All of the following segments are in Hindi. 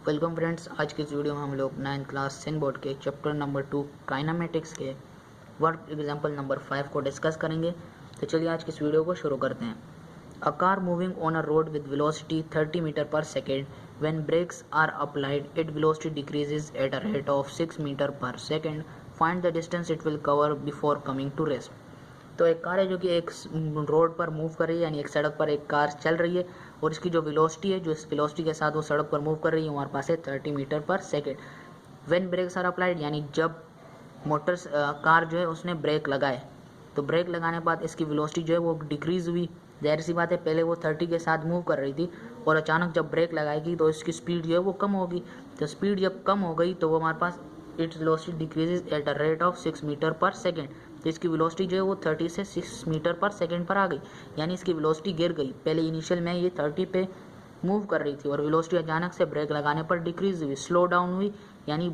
वेलकम फ्रेंड्स, आज के इस वीडियो में हम लोग 9th क्लास सिन बोर्ड के चैप्टर नंबर 2 काइनेमेटिक्स के वर्क एग्जांपल नंबर 5 को डिस्कस करेंगे। तो चलिए आज की इस वीडियो को शुरू करते हैं। A car moving on a road with velocity 30 metre per second, when brakes are applied it velocity decreases at a rate of 6 metre per second, find the distance it will cover before coming to rest. तो एक कार है जो कि एक रोड पर मूव कर रही है, यानी एक सड़क पर एक कार चल रही है और इसकी जो वेलोसिटी है, जो इस वेलोसिटी के साथ वो सड़क पर मूव कर रही है, हमारे पास है 30 metre per second. When brakes are applied, यानी जब मोटर कार जो है उसने ब्रेक लगाए, तो ब्रेक लगाने के बाद इसकी वेलोसिटी जो है वो डिक्रीज हुई। जाहिर सी बात है, पहले वो 30 के साथ मूव कर रही थी और अचानक जब ब्रेक लगाएगी तो इसकी स्पीड जो है वो कम होगी। तो स्पीड जब कम हो गई तो वो हमारे पास it's velocity decreases at a rate of 6 metre per second. तो इसकी वेलोसिटी जो है वो 30 से 6 मीटर पर सेकेंड पर आ गई, यानी इसकी वेलोसिटी गिर गई। पहले इनिशियल में ये 30 पे मूव कर रही थी और वेलोसिटी अचानक से ब्रेक लगाने पर डिक्रीज हुई, स्लो डाउन हुई, यानी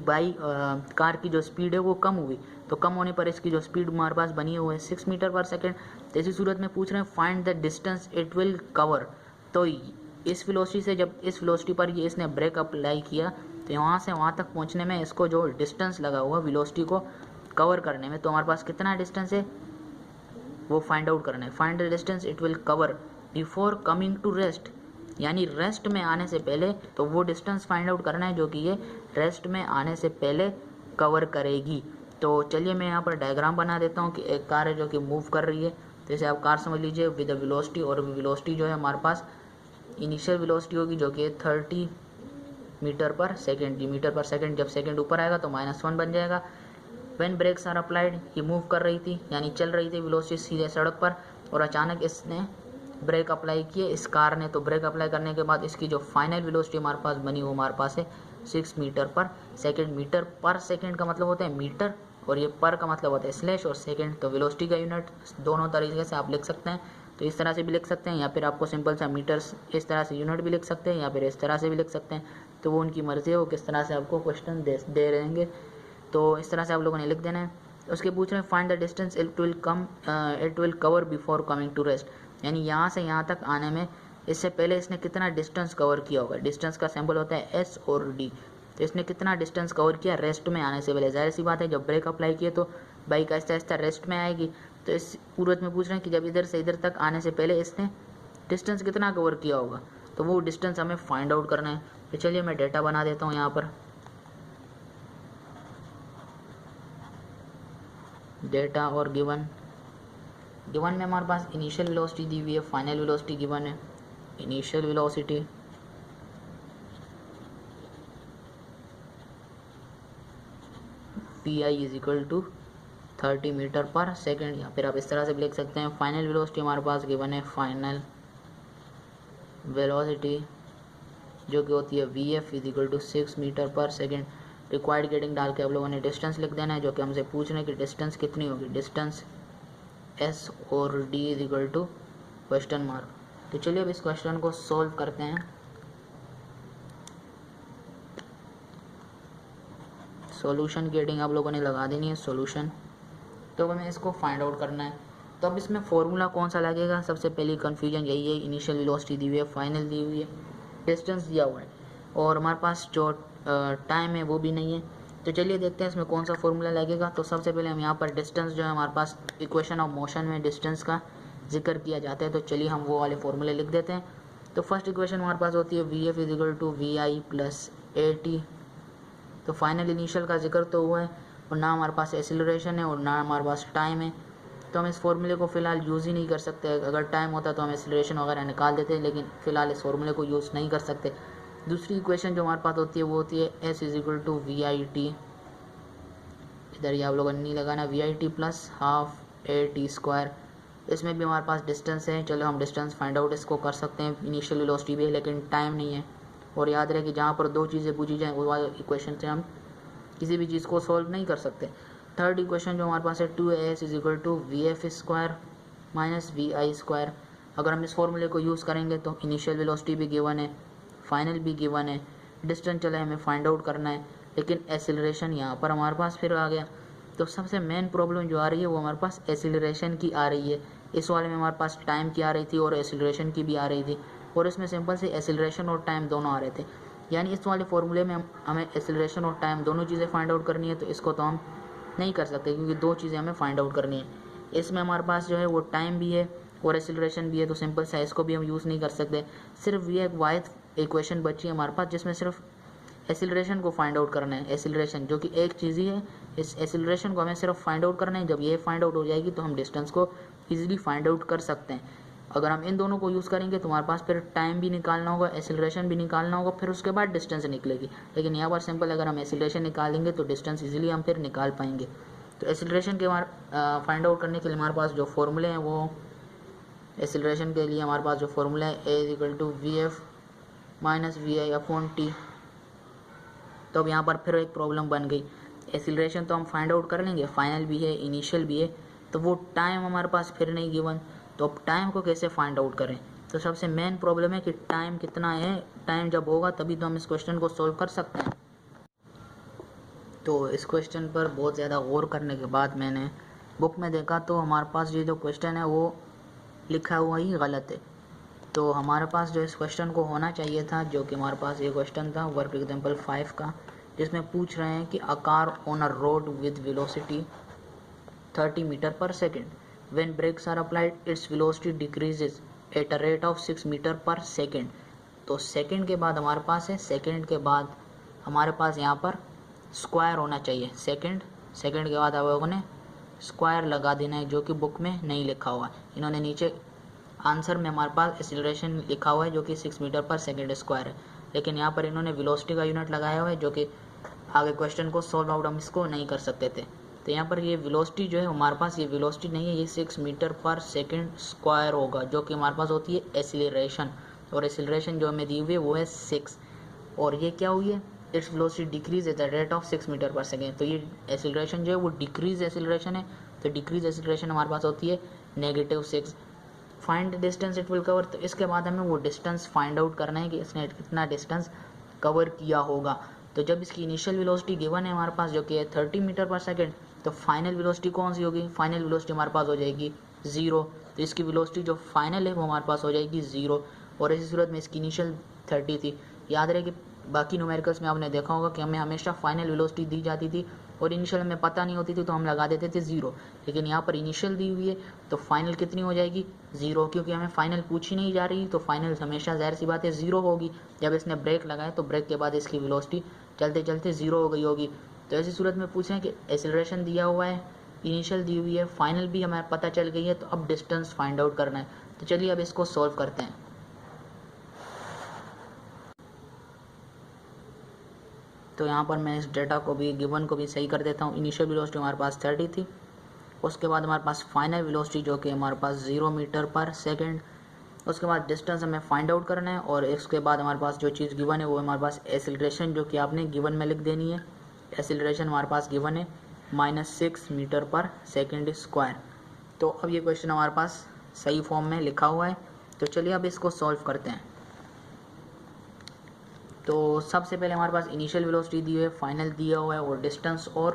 कार की जो स्पीड है वो कम हुई। तो कम होने पर इसकी जो स्पीड हमारे पास बनी हुई है 6 मीटर पर सेकेंड। तो इसी सूरत में पूछ रहे हैं find the distance it will cover. तो इस वेलोसिटी से जब इस वेलोसिटी पर ये इसने ब्रेक अप्लाई किया तो वहाँ से वहाँ तक पहुँचने में इसको जो डिस्टेंस लगा हुआ वेलोसिटी को कवर करने में, तो हमारे पास कितना डिस्टेंस है वो फाइंड आउट करना है। Find the distance it will cover before coming to rest, यानी रेस्ट में आने से पहले, तो वो डिस्टेंस फाइंड आउट करना है जो कि ये रेस्ट में आने से पहले कवर करेगी। तो चलिए मैं यहाँ पर डायग्राम बना देता हूँ कि एक कार है जो कि मूव कर रही है। जैसे आप कार समझ लीजिए विद वेलोसिटी, और वेलोसिटी जो है हमारे पास इनिशियल वेलोसिटी होगी जो कि 30 metre per second. Metre per second, जब सेकेंड ऊपर आएगा तो -1 बन जाएगा। व्हेन ब्रेक्स आर अप्लाइड, ये मूव कर रही थी यानी चल रही थी वेलोसिटी सीधे सड़क पर, और अचानक इसने ब्रेक अप्लाई किए इस कार ने। तो ब्रेक अप्लाई करने के बाद इसकी जो फाइनल वेलोसिटी हमारे पास बनी वो हमारे पास है 6 metre per second. Metre per second का मतलब होता है मीटर, और ये पर का मतलब होता है स्लैश, और सेकेंड तो वेलोसिटी का यूनिट। दोनों तरीके से आप लिख सकते हैं, तो इस तरह से भी लिख सकते हैं, या फिर आपको सिंपल सा मीटर्स इस तरह से यूनिट भी लिख सकते हैं, या फिर इस तरह से भी लिख सकते हैं। तो वो उनकी मर्जी है, वो किस तरह से आपको क्वेश्चन दे रहेंगे, तो इस तरह से आप लोगों ने लिख देना है। उसके पूछ रहे हैं find the distance it will cover before coming to rest, यानी यहाँ से यहाँ तक आने में इससे पहले इसने कितना डिस्टेंस कवर किया होगा। डिस्टेंस का सिंबल होता है एस और डी, तो इसने कितना डिस्टेंस कवर किया रेस्ट में आने से पहले। जाहिर सी बात है, जब ब्रेक अप्लाई किए तो बाइक आहिस्ता आहिस्ता रेस्ट में आएगी। तो इस पूर्वज में पूछ रहे हैं कि जब इधर से इधर तक आने से पहले इसने डिस्टेंस कितना कवर किया होगा, तो वो डिस्टेंस हमें फाइंड आउट करना है। तो चलिए मैं डेटा बना देता हूँ यहाँ पर। डेटा और गिवन में हमारे पास इनिशियल वेलोसिटी दी हुई है, फाइनल वेलोसिटी गिवन है। Initial velocity v i is equal to 30 metre per second, या फिर आप इस तरह से भी लिख सकते हैं। फाइनल वेलोसिटी हमारे पास गिवन है, फाइनल वेलोसिटी जो कि होती है v f is equal to 6 metre per second. Required getting डाल के आप लोगों ने डिस्टेंस लिख देना है, जो कि हमसे पूछ रहे हैं कि डिस्टेंस कितनी होगी। डिस्टेंस एस और d is equal to question mark. तो चलिए अब इस क्वेश्चन को सॉल्व करते हैं। सॉल्यूशन की हेडिंग आप लोगों ने लगा देनी है, सॉल्यूशन। तो हमें इसको फाइंड आउट करना है। तो अब इसमें फॉर्मूला कौन सा लगेगा, सबसे पहली कन्फ्यूजन यही है। इनिशियल वेलोसिटी दी हुई है, फाइनल दी हुई है, डिस्टेंस दिया हुआ है, और हमारे पास जो टाइम है वो भी नहीं है। तो चलिए देखते हैं इसमें कौन सा फॉर्मूला लगेगा। तो सबसे पहले हम यहाँ पर डिस्टेंस जो है हमारे पास इक्वेशन ऑफ मोशन में डिस्टेंस का जिक्र किया जाता है, तो चलिए हम वो वाले फॉर्मूले लिख देते हैं। तो फर्स्ट इक्वेशन हमारे पास होती है v f is equal to v i plus a t. तो फाइनल इनिशियल का जिक्र तो हुआ है, और ना हमारे पास एक्सीलरेशन है और ना हमारे पास टाइम है, तो हम इस फॉर्मूले को फ़िलहाल यूज़ ही नहीं कर सकते। अगर टाइम होता तो हम एक्सीलरेशन वगैरह निकाल देते, लेकिन फ़िलहाल इस फॉर्मूले को यूज़ नहीं कर सकते। दूसरी इक्वेशन जो हमारे पास होती है वो होती है s is equal to v i t. इधर ये आप लोगों ने नहीं लगाना, v i t plus half a t square. इसमें भी हमारे पास डिस्टेंस है, चलो हम डिस्टेंस फाइंड आउट इसको कर सकते हैं। इनिशियल वेलोसिटी भी है लेकिन टाइम नहीं है। और याद रहे कि जहाँ पर दो चीज़ें पूछी जाएँ वो वाले इक्वेशन से हम किसी भी चीज़ को सॉल्व नहीं कर सकते। थर्ड इक्वेशन जो हमारे पास है 2as is equal to v f square minus v i square. अगर हम इस फॉर्मूले को यूज़ करेंगे तो इनिशियल वेलोसिटी भी गिवन है, फाइनल भी गिवन है, डिस्टेंस चले हमें फाइंड आउट करना है, लेकिन एक्सीलरेशन यहाँ पर हमारे पास फिर आ गया। तो सबसे मेन प्रॉब्लम जो आ रही है वो हमारे पास एक्सीलरेशन की आ रही है। इस वाले में हमारे पास टाइम की आ रही थी और एक्सीलरेशन की भी आ रही थी, और इसमें सिंपल से एक्सीलरेशन और टाइम दोनों आ रहे थे। यानी इस वाले फॉर्मूले में हमें एक्सेलरेशन और टाइम दोनों चीज़ें फाइंड आउट करनी है, तो इसको तो हम नहीं कर सकते क्योंकि दो चीज़ें हमें फाइंड आउट करनी है। इसमें हमारे पास जो है वो टाइम भी है और एक्सेलरेशन भी है, तो सिंपल सा इसको भी हम यूज़ नहीं कर सकते। सिर्फ ये एक वाहिद इक्वेशन बची है हमारे पास जिसमें सिर्फ एक्सेलरेशन को फाइंड आउट करना है। एक्सेलरेशन जो कि एक चीज़ ही है, इस एक्सेलरेशन को हमें सिर्फ फाइंड आउट करना है। जब ये फाइंड आउट हो जाएगी तो हम डिस्टेंस को ईजिली फाइंड आउट कर सकते हैं। अगर हम इन दोनों को यूज़ करेंगे तो हमारे पास फिर टाइम भी निकालना होगा, एक्सेलरेशन भी निकालना होगा, फिर उसके बाद डिस्टेंस निकलेगी। लेकिन यहाँ पर सिंपल अगर हम एक्सेलरेशन निकालेंगे तो डिस्टेंस इजीली हम फिर निकाल पाएंगे। तो एक्सेलरेशन के फाइंड आउट करने के लिए हमारे पास जो फॉर्मूले हैं वो एक्सेलरेशन के लिए हमारे पास जो फॉर्मूला है a=vf माइनस vi/t। तो अब यहाँ पर फिर एक प्रॉब्लम बन गई। एक्सेलरेशन तो हम फाइंड आउट कर लेंगे, फाइनल भी है, इनिशियल भी है, तो वो टाइम हमारे पास फिर नहीं गिवन। तो अब टाइम को कैसे फाइंड आउट करें? तो सबसे मेन प्रॉब्लम है कि टाइम कितना है। टाइम जब होगा तभी तो हम इस क्वेश्चन को सॉल्व कर सकते हैं। तो इस क्वेश्चन पर बहुत ज़्यादा गौर करने के बाद मैंने बुक में देखा तो हमारे पास ये जो क्वेश्चन है वो लिखा हुआ ही गलत है। तो हमारे पास जो इस क्वेश्चन को होना चाहिए था, जो कि हमारे पास ये क्वेश्चन था वर्क एग्जाम्पल 5 का, जिसमें पूछ रहे हैं कि a car on a road with velocity 30 metre per second, when brakes are applied its velocity decreases at a rate of 6 metre per second. तो सेकेंड के बाद हमारे पास है, सेकेंड के बाद हमारे पास यहाँ पर स्क्वायर होना चाहिए। सेकेंड के बाद आप लोगों ने स्क्वायर लगा देना है, जो कि बुक में नहीं लिखा हुआ। इन्होंने नीचे आंसर में हमारे पास एक्सीलरेशन लिखा हुआ है जो कि 6 मीटर पर सेकेंड स्क्वायर है, लेकिन यहाँ पर इन्होंने वेलोसिटी का यूनिट लगाया हुआ है, जो कि आगे क्वेश्चन को सॉल्व आउट हम इसको नहीं कर सकते थे। तो यहाँ पर ये वेलोसिटी जो है हमारे पास, ये वेलोसिटी नहीं है, ये 6 मीटर पर सेकेंड स्क्वायर होगा, जो कि हमारे पास होती है एक्सीलरेशन। और एक्सीलरेशन जो हमें दी हुई है वो है 6, और ये क्या हुई है, it's velocity decrease at the rate of 6 metre per second. तो ये एक्सीलरेशन जो है वो डिक्रीज एक्सीलरेशन है, तो डिक्रीज एक्सीलरेशन हमारे पास होती है -6। Find distance it will cover, तो इसके बाद हमें वो डिस्टेंस फाइंड आउट करना है कि इसने कितना डिस्टेंस कवर किया होगा। तो जब इसकी इनिशियल वेलोसिटी गिवन है हमारे पास जो कि है 30 मीटर पर सेकेंड, तो फाइनल वेलोसिटी कौन सी होगी? फाइनल वेलोसिटी हमारे पास हो जाएगी 0। तो इसकी वेलोसिटी जो फाइनल है वो हमारे पास हो जाएगी 0, और इसी सूरत में इसकी इनिशियल 30 थी। याद रहे कि बाकी न्यूमेरिकल्स में आपने देखा होगा कि हमें हमेशा फाइनल वेलोसिटी दी जाती थी और इनिशियल हमें पता नहीं होती थी तो हम लगा देते थे 0, लेकिन यहाँ पर इनिशियल दी हुई है तो फाइनल कितनी हो जाएगी? 0, क्योंकि हमें फाइनल पूछी नहीं जा रही, तो फाइनल हमेशा ज़ाहिर सी बात है 0 होगी। जब इसने ब्रेक लगाया तो ब्रेक के बाद इसकी वेलोसिटी चलते चलते 0 हो गई होगी। तो ऐसी सूरत में पूछ रहे हैं कि एक्सेलरेशन दिया हुआ है, इनिशियल दी हुई है, फाइनल भी हमें पता चल गई है, तो अब डिस्टेंस फाइंड आउट करना है। तो चलिए अब इसको सॉल्व करते हैं। तो यहाँ पर मैं इस डेटा को भी, गिवन को भी सही कर देता हूँ। इनिशियल वेलोसिटी हमारे पास 30 थी, उसके बाद हमारे पास फाइनल वेलोसिटी जो कि हमारे पास 0 मीटर पर सेकेंड, उसके बाद डिस्टेंस हमें फाइंड आउट करना है, और इसके बाद हमारे पास जो चीज़ गिवन है वो हमारे पास एक्सीलरेशन, जो कि आपने गिवन में लिख देनी है। एक्सीलरेशन हमारे पास गिवन है -6 मीटर पर सेकेंड स्क्वायर। तो अब ये क्वेश्चन हमारे पास सही फॉर्म में लिखा हुआ है। तो चलिए अब इसको सॉल्व करते हैं। तो सबसे पहले हमारे पास इनिशियल वेलोसिटी दी हुई है, फाइनल दिया हुआ है, और डिस्टेंस और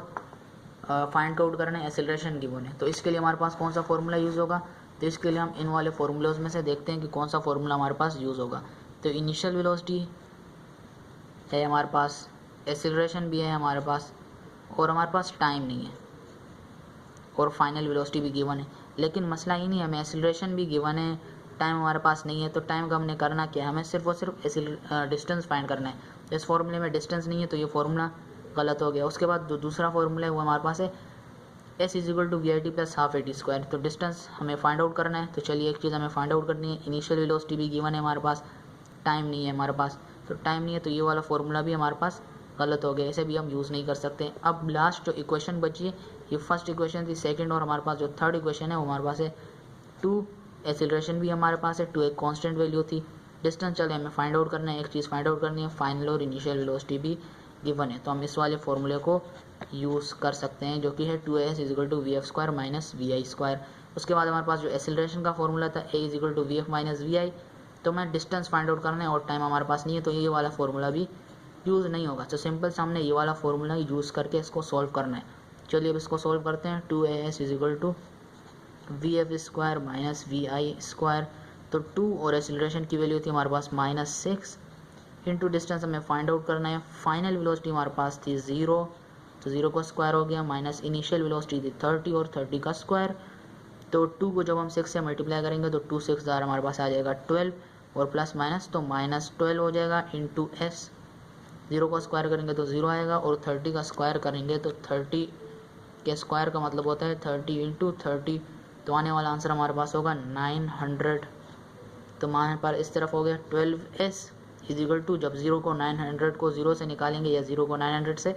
फाइंड आउट करना है, एक्सेलरेशन गिवन है। तो इसके लिए हमारे पास कौन सा फॉर्मूला यूज़ होगा? तो इसके लिए हम इन वाले फार्मूलाज में से देखते हैं कि कौन सा फार्मूला हमारे पास यूज़ होगा। तो इनिशियल वेलोसिटी है हमारे पास, एक्सेलरेशन भी है हमारे पास, और हमारे पास टाइम नहीं है, और फाइनल वेलोसिटी भी गिवन है। लेकिन मसला ये नहीं है, हमें एक्सेलरेशन भी गिवन है, टाइम हमारे पास नहीं है। तो टाइम का हमने करना क्या है? हमें सिर्फ और सिर्फ डिस्टेंस फाइंड करना है। इस फॉर्मूले में डिस्टेंस नहीं है तो ये फार्मूला गलत हो गया। उसके बाद जो दूसरा फार्मूला है वो हमारे पास है s=vi/t + ½ at²। तो डिस्टेंस हमें फाइंड आउट करना है। तो चलिए एक चीज़ हमें फाइंड आउट करनी है, इनिशियल वेलोसिटी भी गिवन है हमारे पास, टाइम नहीं है हमारे पास। तो टाइम नहीं है तो ये वाला फार्मूला भी हमारे पास गलत हो गया, इसे भी हम यूज़ नहीं कर सकते। अब लास्ट जो इक्वेशन बची है, ये फर्स्ट इक्वेशन थी, सेकंड और हमारे पास जो थर्ड इक्वेशन है वो हमारे पास है 2। एक्सीलरेशन भी हमारे पास है 2, एक कांस्टेंट वैल्यू थी। डिस्टेंस चले हमें फाइंड आउट करना है, एक चीज़ फाइंड आउट करनी है, फाइनल और इनिशियल वेलोसिटी भी गिवन है। तो हम इस वाले फॉर्मूले को यूज़ कर सकते हैं, जो कि है 2s = vf² - vi²। उसके बाद हमारे पास जो एक्सीलरेशन का फॉर्मूला था a = vf - vi। तो मैं डिस्टेंस फाइंड आउट करना है और टाइम हमारे पास नहीं है, तो ये वाला फॉर्मूला भी यूज़ नहीं होगा। तो सिंपल से हमने ये वाला फॉर्मूला यूज़ करके इसको सॉल्व करना है। चलिए अब इसको सॉल्व करते हैं। 2as = vf² - vi²। तो 2 और एक्सीलरेशन की वैल्यू थी हमारे पास -6 इंटू डिस्टेंस हमें फाइंड आउट करना है। फाइनल वेलोसिटी हमारे पास थी 0, तो 0 का स्क्वायर हो गया, माइनस इनिशियल वेलोसिटी थी 30 और 30 का स्क्वायर। तो 2 को जब हम 6 से मल्टीप्लाई करेंगे तो 2 6 द्वारा हमारे पास आ जाएगा 12 और प्लस माइनस तो माइनस 12 हो जाएगा इंटू एस। 0 का स्क्वायर करेंगे तो 0 आएगा और 30 का स्क्वायर करेंगे तो 30 के स्क्वायर का मतलब होता है 30 इंटू 30, तो आने वाला आंसर हमारे पास होगा 900। तो हमारे पास इस तरफ हो गया 12s इजिकल टू, जब 0 को 900 को 0 से निकालेंगे या 0 को 900 से,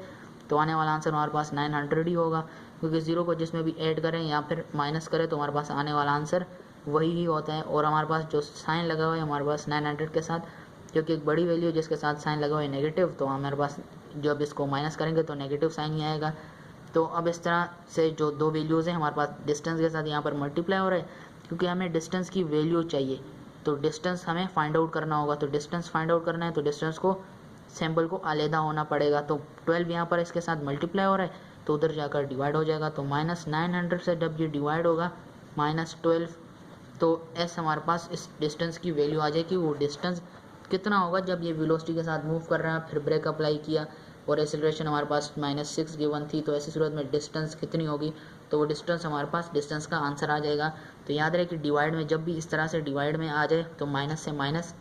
तो आने वाला आंसर हमारे पास 900 ही होगा, क्योंकि 0 को जिसमें भी ऐड करें या फिर माइनस करें तो हमारे पास आने वाला आंसर वही ही होता है। और हमारे पास जो साइन लगा हुआ है हमारे पास 900 के साथ, क्योंकि एक बड़ी वैल्यू जिसके साथ साइन लगा हुआ है नेगेटिव, तो हमारे पास जब इसको माइनस करेंगे तो नेगेटिव साइन ही आएगा। तो अब इस तरह से जो दो वैल्यूज़ हैं हमारे पास डिस्टेंस के साथ यहाँ पर मल्टीप्लाई हो रहा है, क्योंकि हमें डिस्टेंस की वैल्यू चाहिए, तो डिस्टेंस हमें फाइंड आउट करना होगा। तो डिस्टेंस फाइंड आउट करना है तो डिस्टेंस को सैम्पल को अलहदा होना पड़ेगा। तो 12 यहाँ पर इसके साथ मल्टीप्लाई हो रहा है तो उधर जाकर डिवाइड हो जाएगा, तो -900 से जब ये डिवाइड होगा -12, तो एस हमारे पास इस डिस्टेंस की वैल्यू आ जाएगी। वो डिस्टेंस कितना होगा जब ये वेलोसिटी के साथ मूव कर रहा है, फिर ब्रेक अप्लाई किया और एक्सेलरेशन हमारे पास -6 गिवन थी, तो ऐसी सूरत में डिस्टेंस कितनी होगी, तो वो डिस्टेंस हमारे पास डिस्टेंस का आंसर आ जाएगा। तो याद रहे कि डिवाइड में जब भी इस तरह से डिवाइड में आ जाए तो माइनस से माइनस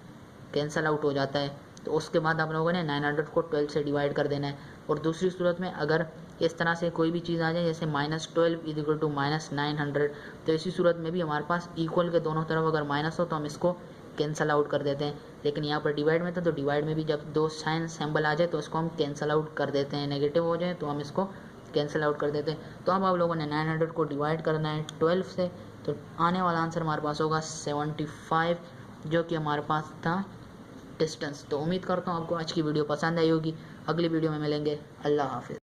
कैंसिल आउट हो जाता है, तो उसके बाद आप लोगों ने 900 को 12 से डिवाइड कर देना है। और दूसरी सूरत में अगर इस तरह से कोई भी चीज़ आ जाए जैसे -12 इक्वल टू -900, तो इसी सूरत में भी हमारे पास इक्वल के दोनों तरफ अगर माइनस हो तो हम इसको कैंसिल आउट कर देते हैं। लेकिन यहाँ पर डिवाइड में था तो डिवाइड में भी जब दो साइन सिंबल आ जाए तो इसको हम कैंसिल आउट कर देते हैं, नेगेटिव हो जाए तो हम इसको कैंसिल आउट कर देते हैं। तो अब आप लोगों ने 900 को डिवाइड करना है 12 से, तो आने वाला आंसर हमारे पास होगा 75, जो कि हमारे पास था डिस्टेंस। तो उम्मीद करता हूँ आपको आज की वीडियो पसंद आई होगी। अगली वीडियो में मिलेंगे। अल्लाह हाफिज़।